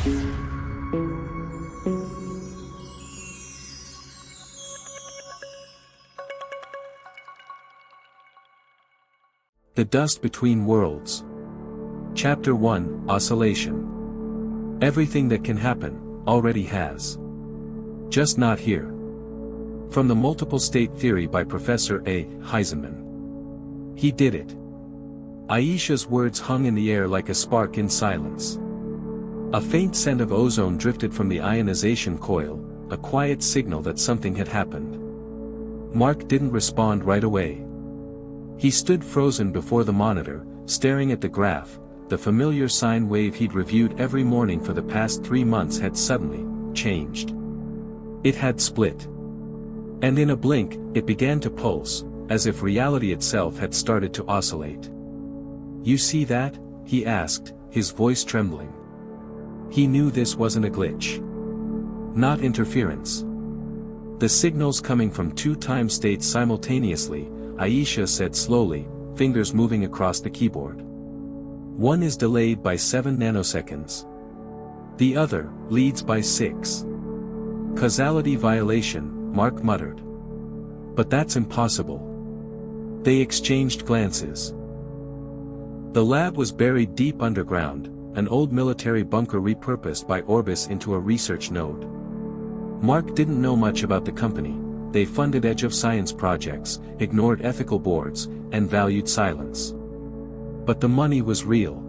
The Dust Between Worlds. Chapter 1, Oscillation. Everything that can happen, already has. Just not here. From the Multiple State Theory by Professor A. Heisenman. He did it. Aisha's words hung in the air like a spark in silence. A faint scent of ozone drifted from the ionization coil, a quiet signal that something had happened. Mark didn't respond right away. He stood frozen before the monitor, staring at the graph. The familiar sine wave he'd reviewed every morning for the past 3 months had suddenly changed. It had split. And in a blink, it began to pulse, as if reality itself had started to oscillate. "You see that?" he asked, his voice trembling. He knew this wasn't a glitch. Not interference. The signals coming from 2 time states simultaneously, Aisha said slowly, fingers moving across the keyboard. One is delayed by 7 nanoseconds. The other leads by 6. Causality violation, Mark muttered. But that's impossible. They exchanged glances. The lab was buried deep underground, an old military bunker repurposed by Orbis into a research node. Mark didn't know much about the company. They funded edge-of-science projects, ignored ethical boards, and valued silence. But the money was real.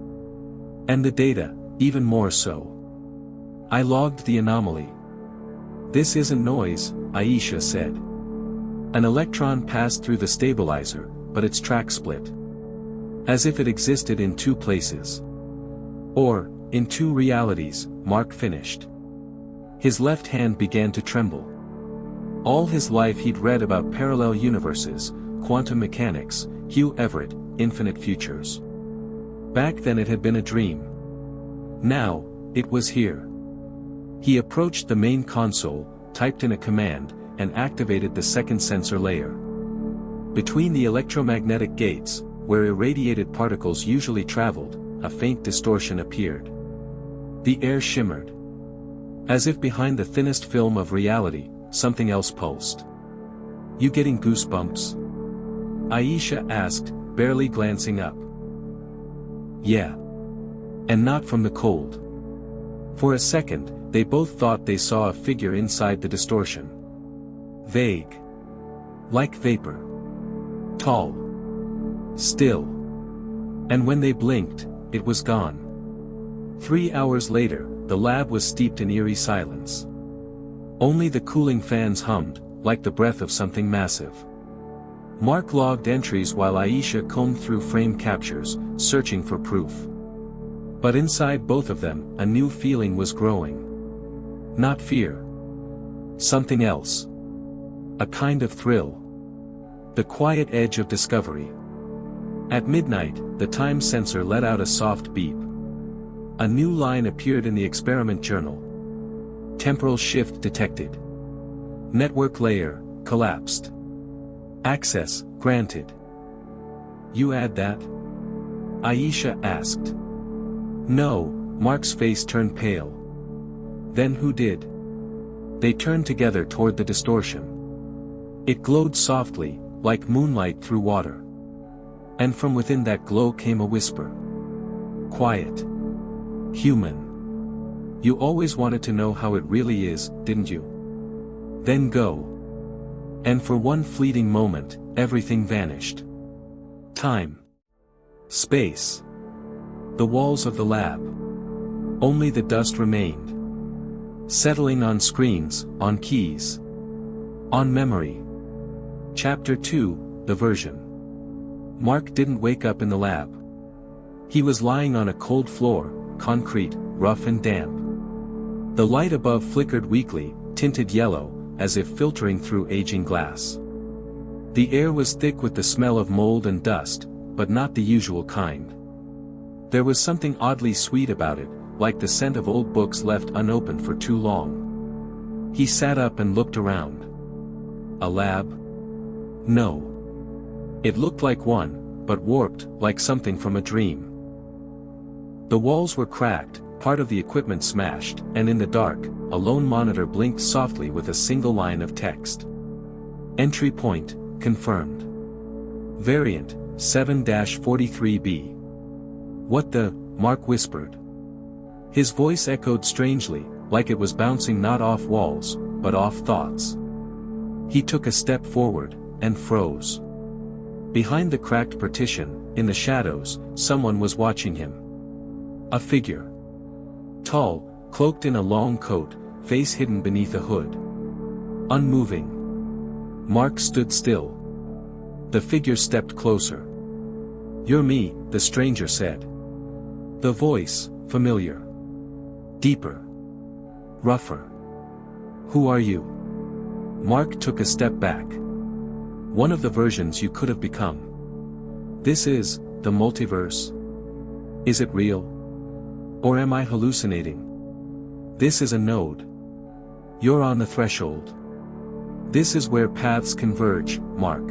And the data, even more so. I logged the anomaly. "This isn't noise," Aisha said. An electron passed through the stabilizer, but its track split. As if it existed in 2 places. Or, in 2 realities, Mark finished. His left hand began to tremble. All his life he'd read about parallel universes, quantum mechanics, Hugh Everett, infinite futures. Back then it had been a dream. Now, it was here. He approached the main console, typed in a command, and activated the second sensor layer. Between the electromagnetic gates, where irradiated particles usually traveled, a faint distortion appeared. The air shimmered. As if behind the thinnest film of reality, something else pulsed. "You getting goosebumps?" Aisha asked, barely glancing up. "Yeah. And not from the cold." For a second, they both thought they saw a figure inside the distortion. Vague. Like vapor. Tall. Still. And when they blinked, it was gone. 3 hours later, the lab was steeped in eerie silence. Only the cooling fans hummed, like the breath of something massive. Mark logged entries while Aisha combed through frame captures, searching for proof. But inside both of them, a new feeling was growing. Not fear. Something else. A kind of thrill. The quiet edge of discovery. At midnight, the time sensor let out a soft beep. A new line appeared in the experiment journal. Temporal shift detected. Network layer, collapsed. Access, granted. "You add that?" Aisha asked. "No," Mark's face turned pale. "Then who did?" They turned together toward the distortion. It glowed softly, like moonlight through water. And from within that glow came a whisper. Quiet. Human. "You always wanted to know how it really is, didn't you? Then go." And for one fleeting moment, everything vanished. Time. Space. The walls of the lab. Only the dust remained. Settling on screens, on keys. On memory. Chapter 2, The Version. Mark didn't wake up in the lab. He was lying on a cold floor, concrete, rough and damp. The light above flickered weakly, tinted yellow, as if filtering through aging glass. The air was thick with the smell of mold and dust, but not the usual kind. There was something oddly sweet about it, like the scent of old books left unopened for too long. He sat up and looked around. A lab? No. It looked like one, but warped, like something from a dream. The walls were cracked, part of the equipment smashed, and in the dark, a lone monitor blinked softly with a single line of text. Entry point, confirmed. Variant, 7-43B. What the, Mark whispered. His voice echoed strangely, like it was bouncing not off walls, but off thoughts. He took a step forward, and froze. Behind the cracked partition, in the shadows, someone was watching him. A figure. Tall, cloaked in a long coat, face hidden beneath a hood. Unmoving. Mark stood still. The figure stepped closer. "You're me," the stranger said. The voice, familiar. Deeper. Rougher. "Who are you?" Mark took a step back. "One of the versions you could have become. This is, the multiverse. Is it real? Or am I hallucinating? This is a node. You're on the threshold. This is where paths converge, Mark."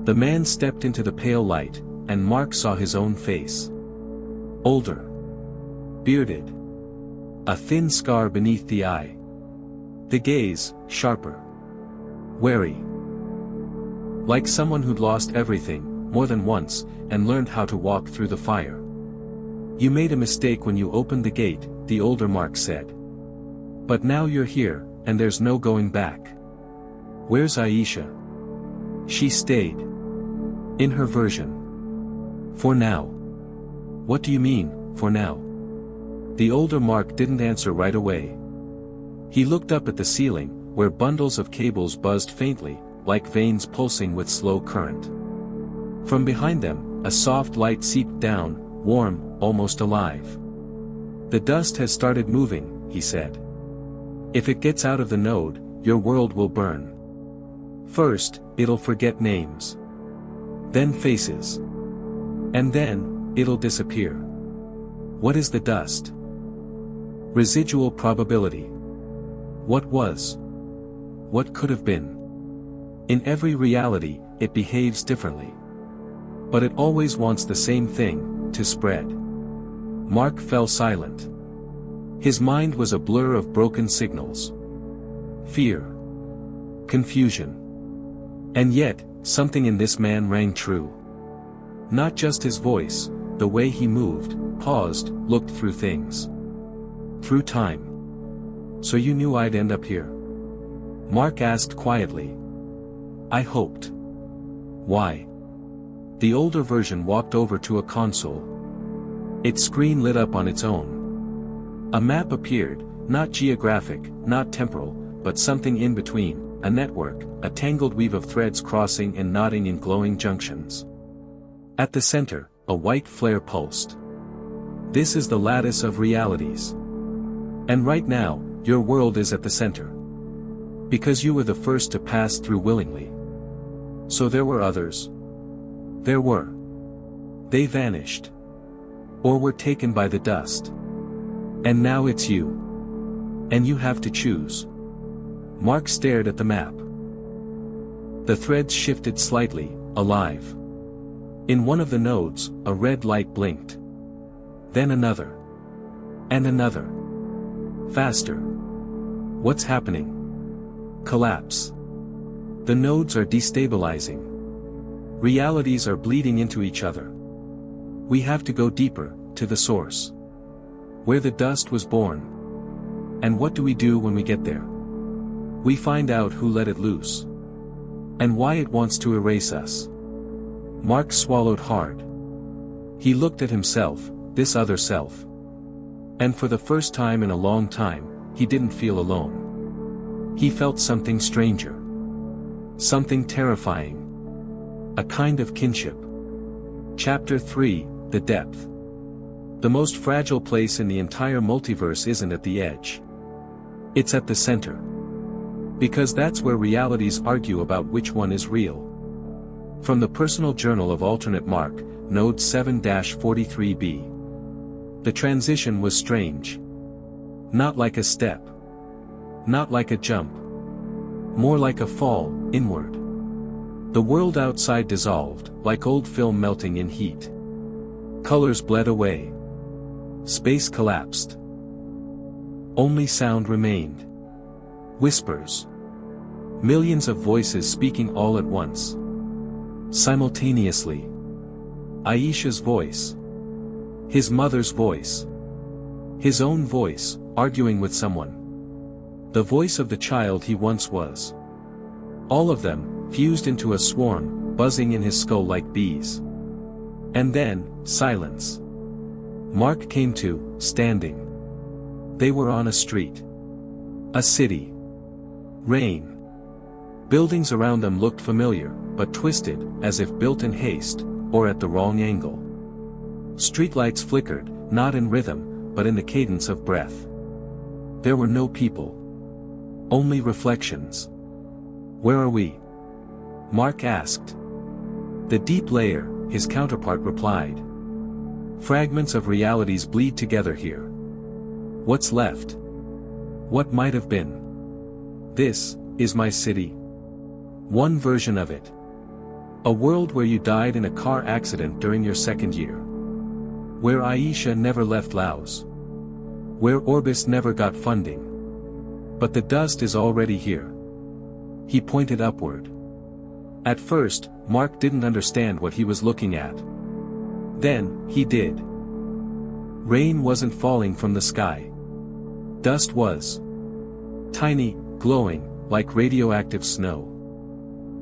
The man stepped into the pale light, and Mark saw his own face. Older. Bearded. A thin scar beneath the eye. The gaze, sharper. Wary. Like someone who'd lost everything, more than once, and learned how to walk through the fire. "You made a mistake when you opened the gate," the older Mark said. "But now you're here, and there's no going back." "Where's Aisha?" "She stayed. In her version. For now." "What do you mean, for now?" The older Mark didn't answer right away. He looked up at the ceiling, where bundles of cables buzzed faintly, like veins pulsing with slow current. From behind them, a soft light seeped down, warm, almost alive. "The dust has started moving," he said. "If it gets out of the node, your world will burn. First, it'll forget names. Then faces. And then, it'll disappear." "What is the dust?" "Residual probability. What was? What could have been? In every reality, it behaves differently. But it always wants the same thing, to spread." Mark fell silent. His mind was a blur of broken signals. Fear. Confusion. And yet, something in this man rang true. Not just his voice, the way he moved, paused, looked through things. Through time. "So you knew I'd end up here?" Mark asked quietly. "I hoped." "Why?" The older version walked over to a console. Its screen lit up on its own. A map appeared, not geographic, not temporal, but something in between, a network, a tangled weave of threads crossing and knotting in glowing junctions. At the center, a white flare pulsed. "This is the lattice of realities. And right now, your world is at the center. Because you were the first to pass through willingly. So there were others. There were. They vanished. Or were taken by the dust. And now it's you. And you have to choose." Mark stared at the map. The threads shifted slightly, alive. In one of the nodes, a red light blinked. Then another. And another. Faster. "What's happening?" "Collapse. The nodes are destabilizing. Realities are bleeding into each other. We have to go deeper, to the source. Where the dust was born. And what do we do when we get there? We find out who let it loose. And why it wants to erase us." Mark swallowed hard. He looked at himself, this other self. And for the first time in a long time, he didn't feel alone. He felt something stranger. Something terrifying. A kind of kinship. Chapter 3, The Depth. The most fragile place in the entire multiverse isn't at the edge. It's at the center. Because that's where realities argue about which one is real. From the Personal Journal of Alternate Mark, Node 7-43b. The transition was strange. Not like a step. Not like a jump. More like a fall, inward. The world outside dissolved, like old film melting in heat. Colors bled away. Space collapsed. Only sound remained. Whispers. Millions of voices speaking all at once. Simultaneously. Aisha's voice. His mother's voice. His own voice, arguing with someone. The voice of the child he once was. All of them, fused into a swarm, buzzing in his skull like bees. And then, silence. Mark came to, standing. They were on a street. A city. Rain. Buildings around them looked familiar, but twisted, as if built in haste, or at the wrong angle. Streetlights flickered, not in rhythm, but in the cadence of breath. There were no people. Only reflections. "Where are we?" Mark asked. "The deep layer," his counterpart replied. "Fragments of realities bleed together here. What's left? What might have been? This is my city. One version of it. A world where you died in a car accident during your second year. Where Aisha never left Laos. Where Orbis never got funding. But the dust is already here." He pointed upward. At first, Mark didn't understand what he was looking at. Then, he did. Rain wasn't falling from the sky. Dust was. Tiny, glowing, like radioactive snow.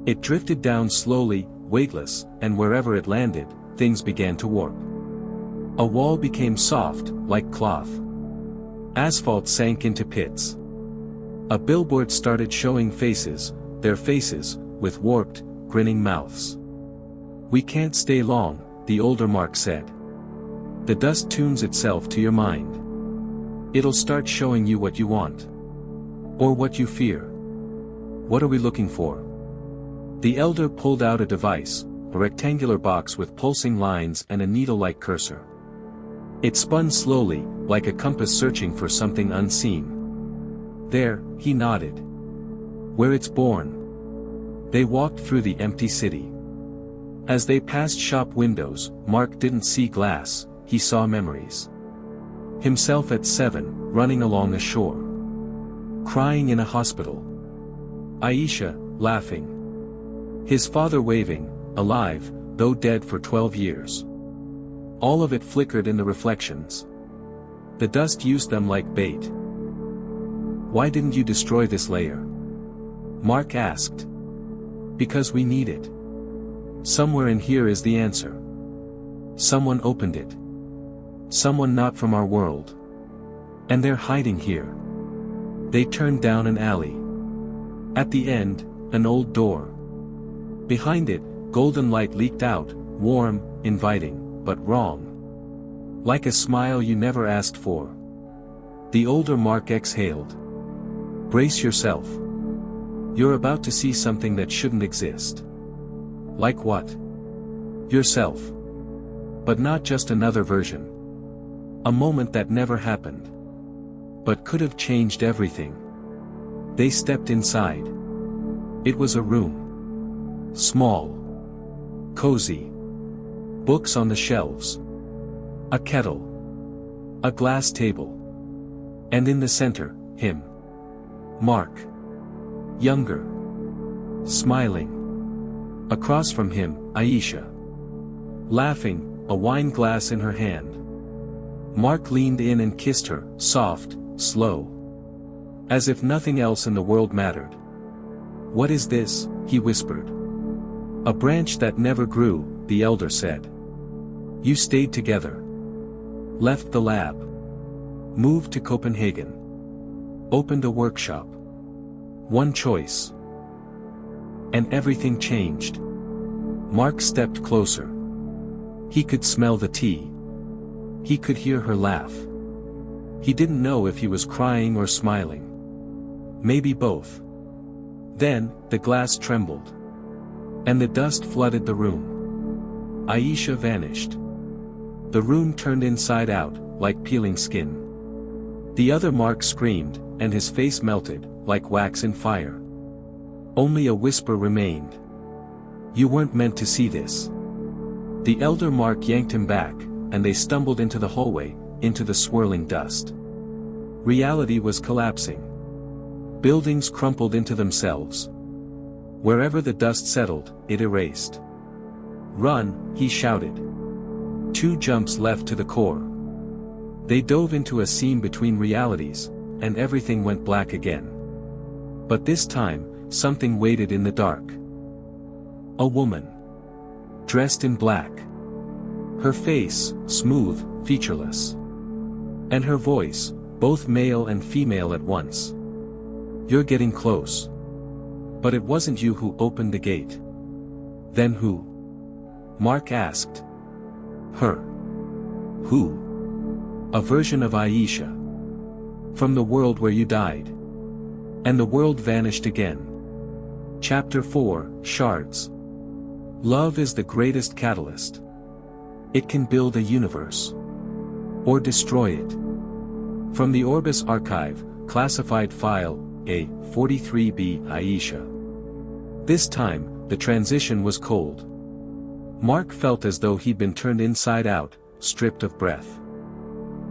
It drifted down slowly, weightless, and wherever it landed, things began to warp. A wall became soft, like cloth. Asphalt sank into pits. A billboard started showing faces, their faces, with warped, grinning mouths. "We can't stay long," the older Mark said. "The dust tunes itself to your mind. It'll start showing you what you want. Or what you fear. What are we looking for?" The elder pulled out a device, a rectangular box with pulsing lines and a needle-like cursor. It spun slowly, like a compass searching for something unseen. "There," he nodded. "Where it's born." They walked through the empty city. As they passed shop windows, Mark didn't see glass, he saw memories. Himself at 7, running along a shore. Crying in a hospital. Aisha, laughing. His father waving, alive, though dead for 12 years. All of it flickered in the reflections. The dust used them like bait. "Why didn't you destroy this layer?" Mark asked. "Because we need it. Somewhere in here is the answer. Someone opened it. Someone not from our world. And they're hiding here." They turned down an alley. At the end, an old door. Behind it, golden light leaked out, warm, inviting, but wrong. Like a smile you never asked for. The older Mark exhaled. "Brace yourself. You're about to see something that shouldn't exist." "Like what?" "Yourself. But not just another version. A moment that never happened. But could have changed everything." They stepped inside. It was a room. Small. Cozy. Books on the shelves. A kettle. A glass table. And in the center, him. Mark. Younger. Smiling. Across from him, Aisha. Laughing, a wine glass in her hand. Mark leaned in and kissed her, soft, slow. As if nothing else in the world mattered. "What is this?" he whispered. "A branch that never grew," the elder said. "You stayed together. Left the lab. Moved to Copenhagen. Opened a workshop. One choice. And everything changed." Mark stepped closer. He could smell the tea. He could hear her laugh. He didn't know if he was crying or smiling. Maybe both. Then, the glass trembled. And the dust flooded the room. Aisha vanished. The room turned inside out, like peeling skin. The other Mark screamed, and his face melted, like wax in fire. Only a whisper remained. "You weren't meant to see this." The elder Mark yanked him back, and they stumbled into the hallway, into the swirling dust. Reality was collapsing. Buildings crumpled into themselves. Wherever the dust settled, it erased. "Run," he shouted. 2 jumps left to the core. They dove into a seam between realities, and everything went black again. But this time, something waited in the dark. A woman. Dressed in black. Her face, smooth, featureless. And her voice, both male and female at once. "You're getting close." But it wasn't you who opened the gate. Then who? Mark asked. Her. Who? A version of Aisha. From the world where you died. And the world vanished again. Chapter 4, Shards. Love is the greatest catalyst. It can build a universe. Or destroy it. From the Orbis Archive, Classified File, A43B Aisha. This time, the transition was cold. Mark felt as though he'd been turned inside out, stripped of breath.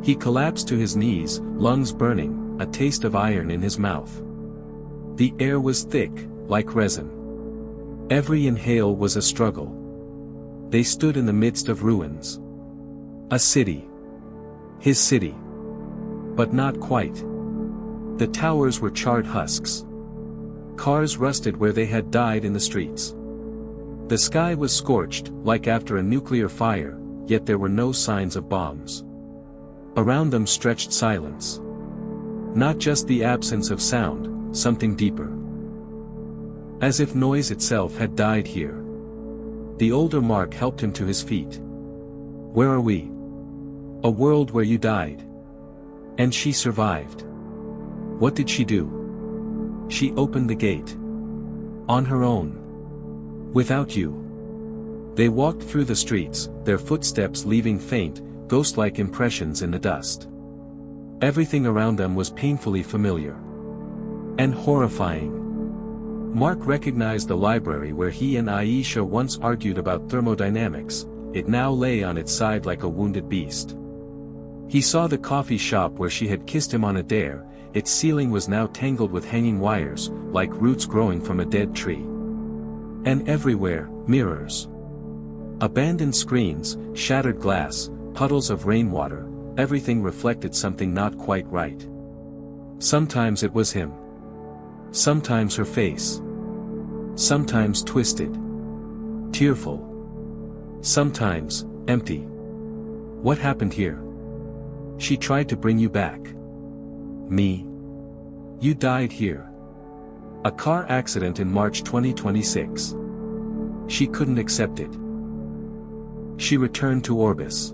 He collapsed to his knees, lungs burning, a taste of iron in his mouth. The air was thick, like resin. Every inhale was a struggle. They stood in the midst of ruins. A city. His city. But not quite. The towers were charred husks. Cars rusted where they had died in the streets. The sky was scorched, like after a nuclear fire, yet there were no signs of bombs. Around them stretched silence. Not just the absence of sound, something deeper. As if noise itself had died here. The older Mark helped him to his feet. "Where are we?" "A world where you died." "And she survived." "What did she do?" "She opened the gate. On her own. Without you." They walked through the streets, their footsteps leaving faint, ghost-like impressions in the dust. Everything around them was painfully familiar. And horrifying. Mark recognized the library where he and Aisha once argued about thermodynamics. It now lay on its side like a wounded beast. He saw the coffee shop where she had kissed him on a dare. Its ceiling was now tangled with hanging wires, like roots growing from a dead tree. And everywhere, mirrors. Abandoned screens, shattered glass, puddles of rainwater, everything reflected something not quite right. Sometimes it was him. Sometimes her face. Sometimes twisted. Tearful. Sometimes, empty. What happened here? She tried to bring you back. Me? You died here. A car accident in March 2026. She couldn't accept it. She returned to Orbis.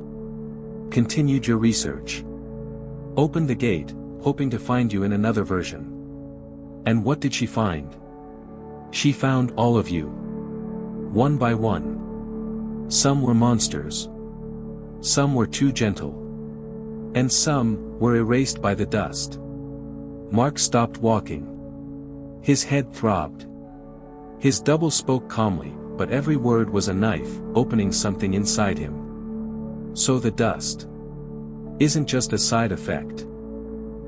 Continued your research. Opened the gate, hoping to find you in another version. And what did she find? She found all of you. One by one. Some were monsters. Some were too gentle. And some were erased by the dust. Mark stopped walking. His head throbbed. His double spoke calmly, but every word was a knife, opening something inside him. So the dust isn't just a side effect.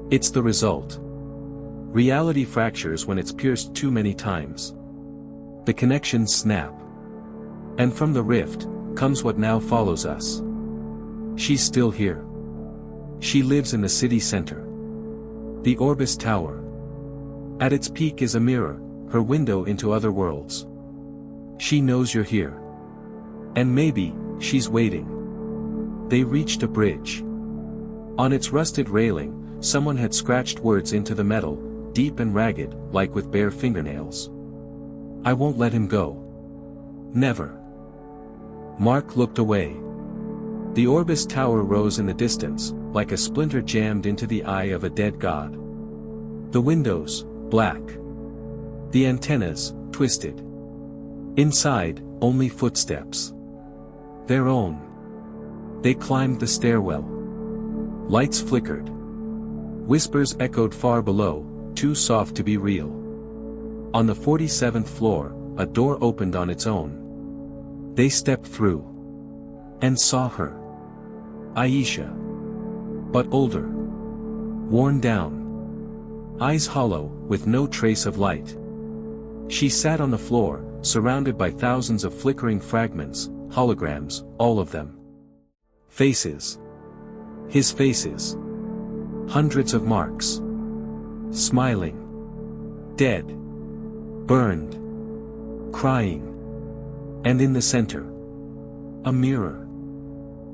It's the result. Reality fractures when it's pierced too many times. The connections snap. And from the rift, comes what now follows us. She's still here. She lives in the city center. The Orbis Tower. At its peak is a mirror, her window into other worlds. She knows you're here. And maybe, she's waiting. They reached a bridge. On its rusted railing, someone had scratched words into the metal, deep and ragged, like with bare fingernails. I won't let him go. Never. Mark looked away. The Orbis Tower rose in the distance, like a splinter jammed into the eye of a dead god. The windows, black. The antennas, twisted. Inside, only footsteps. Their own. They climbed the stairwell. Lights flickered. Whispers echoed far below, too soft to be real. On the 47th floor, a door opened on its own. They stepped through. And saw her. Aisha. But older. Worn down. Eyes hollow, with no trace of light. She sat on the floor, surrounded by thousands of flickering fragments, holograms, all of them. Faces. His faces. Hundreds of marks. Smiling. Dead. Burned. Crying. And in the center. A mirror.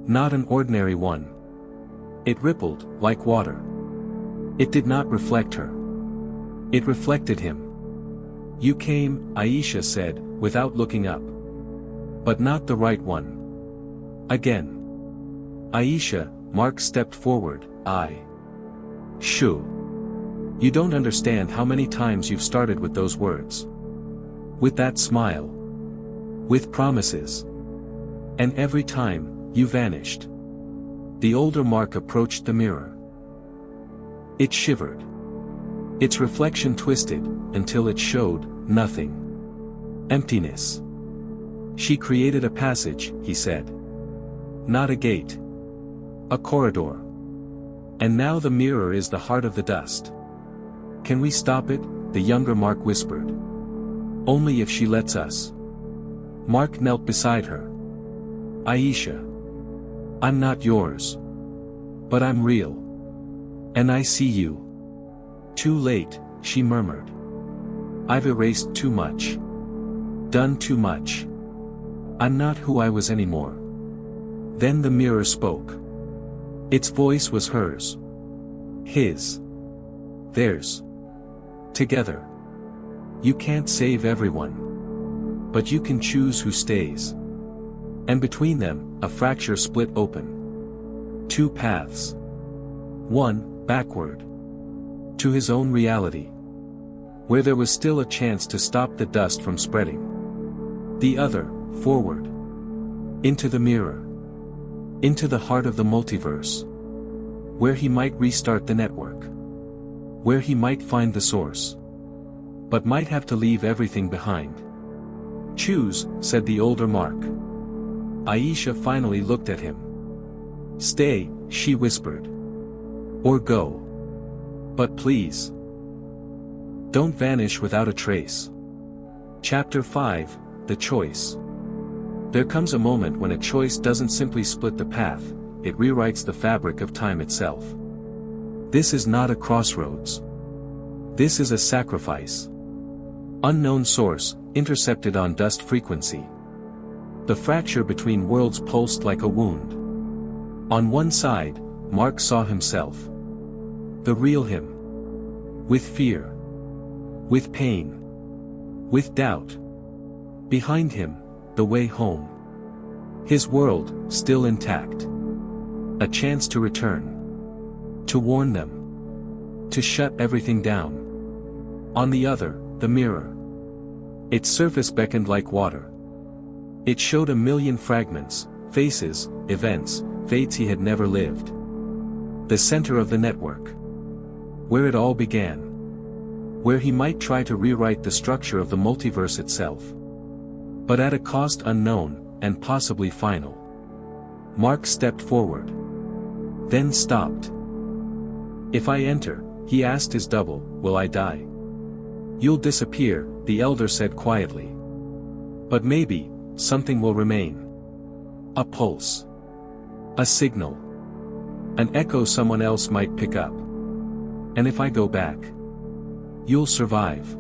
Not an ordinary one. It rippled, like water. It did not reflect her. It reflected him. "You came," Aisha said, without looking up. "But not the right one." Again. "Aisha," Mark stepped forward, Shoo. "You don't understand how many times you've started with those words. With that smile. With promises. And every time, you vanished." The older Mark approached the mirror. It shivered. Its reflection twisted, until it showed nothing. Emptiness. "She created a passage," he said. "Not a gate. A corridor. And now the mirror is the heart of the dust. Can we stop it?" the younger Mark whispered. "Only if she lets us." Mark knelt beside her. "Aisha. I'm not yours. But I'm real. And I see you." "Too late," she murmured. "I've erased too much. Done too much. I'm not who I was anymore." Then the mirror spoke. Its voice was hers. His. Theirs. Together. "You can't save everyone. But you can choose who stays." And between them, a fracture split open. Two paths. One, backward. To his own reality. Where there was still a chance to stop the dust from spreading. The other, forward. Into the mirror. Into the heart of the multiverse. Where he might restart the network. Where he might find the source. But might have to leave everything behind. "Choose," said the older Mark. Aisha finally looked at him. "Stay," she whispered. "Or go. But please. Don't vanish without a trace." Chapter 5, The Choice. There comes a moment when a choice doesn't simply split the path, it rewrites the fabric of time itself. This is not a crossroads. This is a sacrifice. Unknown source, intercepted on dust frequency. The fracture between worlds pulsed like a wound. On one side, Mark saw himself. The real him. With fear. With pain. With doubt. Behind him, the way home. His world, still intact. A chance to return. To warn them. To shut everything down. On the other, the mirror. Its surface beckoned like water. It showed a million fragments, faces, events, fates he had never lived. The center of the network. Where it all began. Where he might try to rewrite the structure of the multiverse itself. But at a cost unknown, and possibly final. Mark stepped forward. Then stopped. "If I enter," he asked his double, "will I die?" "You'll disappear," the elder said quietly. "But maybe, something will remain. A pulse. A signal. An echo someone else might pick up. And if I go back, you'll survive.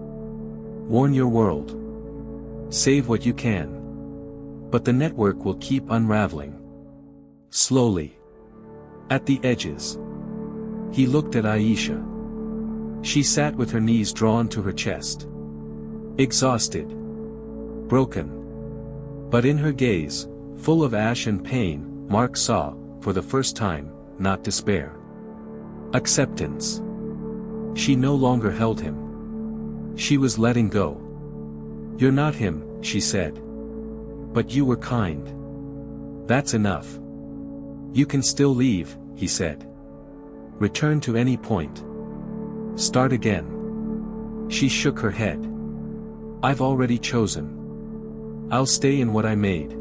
Warn your world. Save what you can. But the network will keep unraveling. Slowly. At the edges." He looked at Aisha. She sat with her knees drawn to her chest. Exhausted. Broken. But in her gaze, full of ash and pain, Mark saw, for the first time, not despair. Acceptance. She no longer held him. She was letting go. "You're not him," she said. "But you were kind. That's enough. You can still leave," he said. "Return to any point. Start again." She shook her head. "I've already chosen. I'll stay in what I made.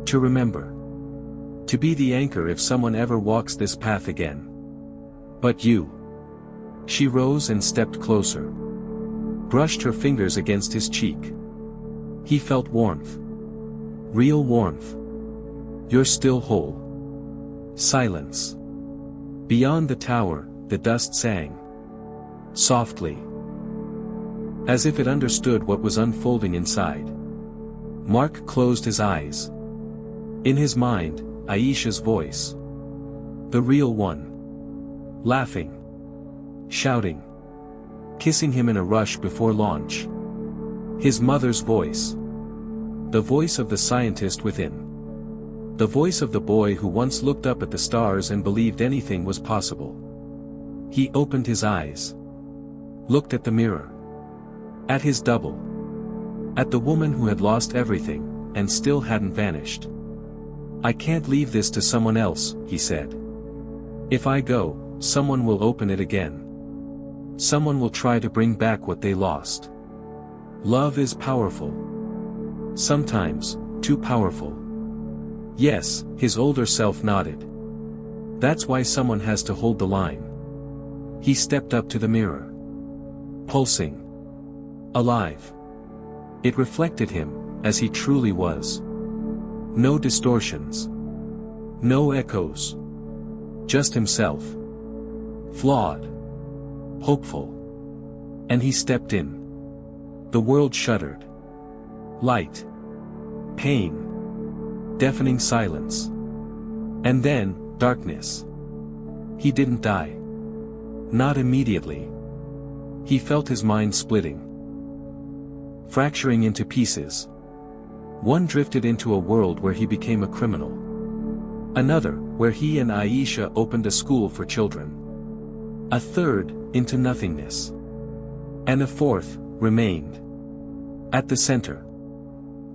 To remember. To be the anchor if someone ever walks this path again. But you. She rose and stepped closer. Brushed her fingers against his cheek. He felt warmth. Real warmth. You're still whole. Silence. Beyond the tower, the dust sang. Softly. As if it understood what was unfolding inside. Mark closed his eyes. In his mind, Aisha's voice. The real one. Laughing. Shouting. Kissing him in a rush before launch. His mother's voice. The voice of the scientist within. The voice of the boy who once looked up at the stars and believed anything was possible. He opened his eyes. Looked at the mirror. At his double. At the woman who had lost everything, and still hadn't vanished. I can't leave this to someone else, he said. If I go, someone will open it again. Someone will try to bring back what they lost. Love is powerful. Sometimes, too powerful. Yes, his older self nodded. That's why someone has to hold the line. He stepped up to the mirror. Pulsing. Alive. It reflected him, as he truly was. No distortions. No echoes. Just himself. Flawed. Hopeful. And he stepped in. The world shuddered. Light. Pain. Deafening silence. And then, darkness. He didn't die. Not immediately. He felt his mind splitting. Fracturing into pieces. One drifted into a world where he became a criminal. Another, where he and Aisha opened a school for children. A third, into nothingness. And a fourth, remained. At the center.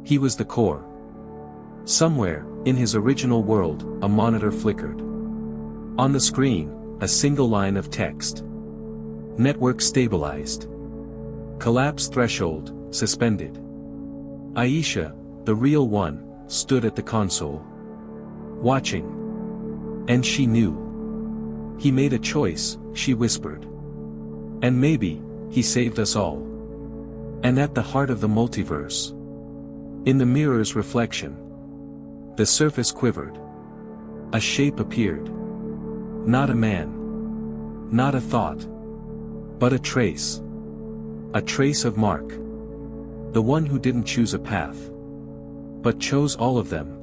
He was the core. Somewhere, in his original world, a monitor flickered. On the screen, a single line of text. Network stabilized. Collapse threshold, suspended. Aisha, the real one, stood at the console. Watching. And she knew. He made a choice, she whispered. And maybe, he saved us all. And at the heart of the multiverse. In the mirror's reflection. The surface quivered. A shape appeared. Not a man. Not a thought. But a trace. A trace of Mark. The one who didn't choose a path. But chose all of them.